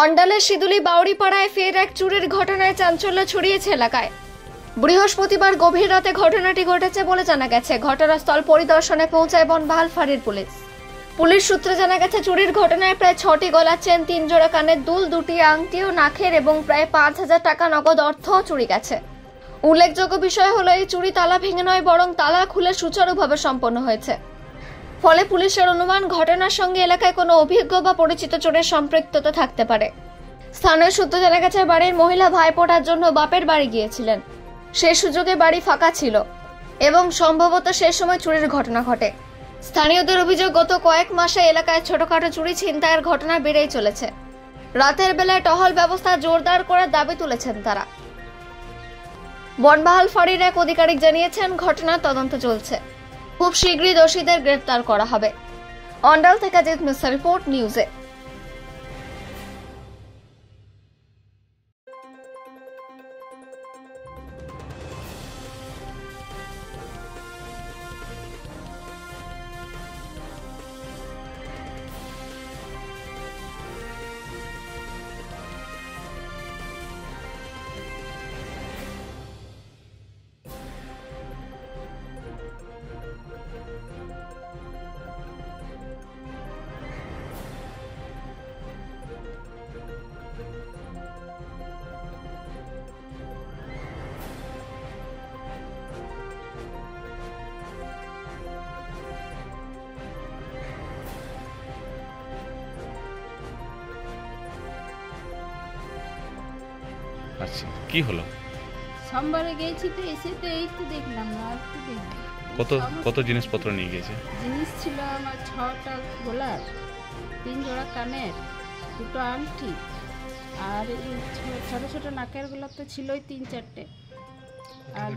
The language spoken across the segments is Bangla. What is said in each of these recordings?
অন্ডালের শিদুলি বাউড়িপাড়ায় ফের এক চুরির ঘটনায় চাঞ্চল্য ছড়িয়েছে এলাকায়। বৃহস্পতিবার গভীর রাতে ঘটনাটি ঘটেছে বলে জানা গেছে। ঘটনাস্থল পরিদর্শনে পৌঁছায় বনবাহাল ফাঁড়ির পুলিশ সূত্রে জানা গেছে, চুরির ঘটনায় প্রায় 6টি গলার চেন, 3 জোড়া কানের দুল, 2টি আংটি ও নাকের এবং প্রায় 5,000 টাকা নগদ অর্থ চুরি গেছে। উল্লেখযোগ্য বিষয় হলো, এই চুরি তালা ভেঙে নয়, বরং তালা খুলে সুচারুভাবে সম্পন্ন হয়েছে। ফলে পুলিশের অনুমান, ঘটনার সঙ্গে এলাকায় কোনো অভিজ্ঞ বা পরিচিত চোরের সম্পৃক্ততা থাকতে পারে। স্থানীয় সূত্রে জানা গেছে, বাড়ির মহিলা ভাইফোঁটার জন্য বাপের বাড়ি গিয়েছিলেন। সেই সুযোগে বাড়ি ফাঁকা ছিল এবং সম্ভবত সে সময় চুরির ঘটনা ঘটে। স্থানীয়দের অভিযোগ, গত কয়েক মাসে এলাকায় ছোটখাটো চুরি ছিনতাইয়ের ঘটনা বেড়েই চলেছে। রাতের বেলায় টহল ব্যবস্থা জোরদার করার দাবি তুলেছেন তারা। বনবাহাল ফাঁড়ির এক আধিকারিক জানিয়েছেন, ঘটনার তদন্ত চলছে, খুব শীঘ্রই দোষীদের গ্রেফতার করা হবে। অন্ডাল থেকে জিৎ মিশ্র রিপোর্ট, নিউজে। আচ্ছা, কি হলো? সোমবারে গেছি তো, এসে তো এই তো দেখলাম না, আর তো দেখলাম। কত জিনিসপত্র নিয়ে গেছে? জিনিস ছিল আমার 6টা গোলার, 3 জোড়া কানের, 2টো আংটি, আর এই ছোট ছোট নাকের গোলা তো ছিলই 3-4টে। আর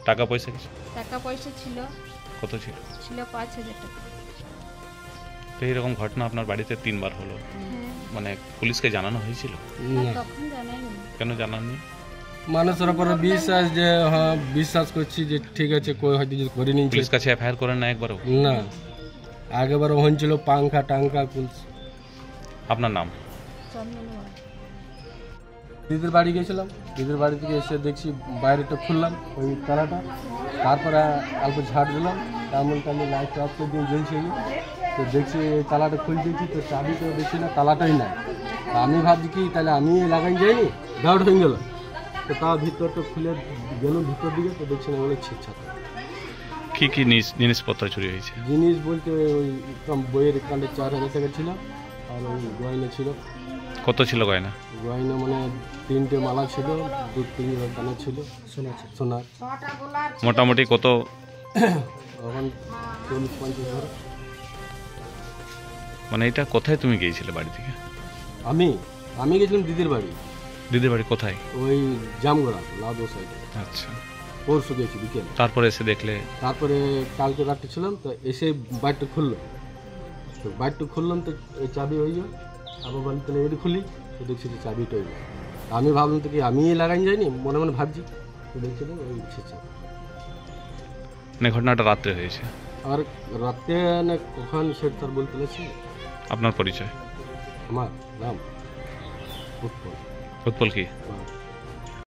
টাকা পয়সা কিছু? টাকা পয়সা ছিল। কত ছিল? ছিল 5,000 টাকা। তো এইরকম ঘটনা আপনার বাড়িতে 3বার হলো, মানে পুলিশকে জানানো হয়েছিল? তখন জানাইনি। কেন জানাননি? মানুষের উপরে বিশ্বাস, যে হ্যাঁ বিশ্বাস করছি যে ঠিক আছে, কই হয়তো যদি করে নিয়েছে। পুলিশ কাছে এফআইআর করেন না একবারও? না, আগেবারও হয়েছিল পাংখা টাঙ্কা পুলিশ। আপনার নাম? দিদির বাড়ি গেছিলাম, দিদির বাড়ি থেকে এসে দেখছি বাইরেটা খুললাম ওই তালাটা, তারপরে অল্প ঝাড় দিলাম, তেমন লাইট অফ করে দিয়ে জ্বলছে। তো দেখছি এই তালাটা খুলে দিয়েছি, তো চাবি তো দেখছি না, তালাটাই নাই। আমি ভাবছি কি তাহলে আমি লাগাই যাইনি, ডাউট হয়ে গেল। তো তার ভিতরটা খুলে গেল ভিতর দিকে, তো দেখছি না বলে ছিটছাট। কি কি জিনিসপত্র চুরি হয়েছে? জিনিস বলতে ওই বইয়ের কাণ্ডে 4,000 টাকা ছিল, আর ওই গয়না ছিল। কত ছিল গয়না? গয়না মানে 3টে মালা ছিল, 2-3 কানের ছিল, সোনার। মোটামুটি কত? এখন 40-50 ধরো। মানে এটা কোথায় তুমি গিয়েছিলে বাড়ি থেকে? আমি গেছিলাম দিদির বাড়ি। দিদির বাড়ি কোথায়? ওই জামগড়া লাদো সাইডে। আচ্ছা, পরশু গেছি বিকেল। তারপরে এসে দেখলে? তারপরে কালকে রাত্রে ছিলাম, তো এসে বাইরটা খুললো, তো বাইরটা খুললাম, তো এই চাবি হয়ে যায়। আবার বলি তাহলে এটি খুলি, তো দেখছি যে চাবিটা হয়ে যায়। আমি ভাবলাম তো কি আমি লাগাই যাইনি, মনে মনে ভাবছি, তো দেখছি না ওই ছিটছে। মানে ঘটনাটা রাত্রে হয়েছে? আর রাতে না কখন সেটা তার বলতে পারছি। আপনার পরিচয়? আমার নাম উৎপল। উৎপল কি?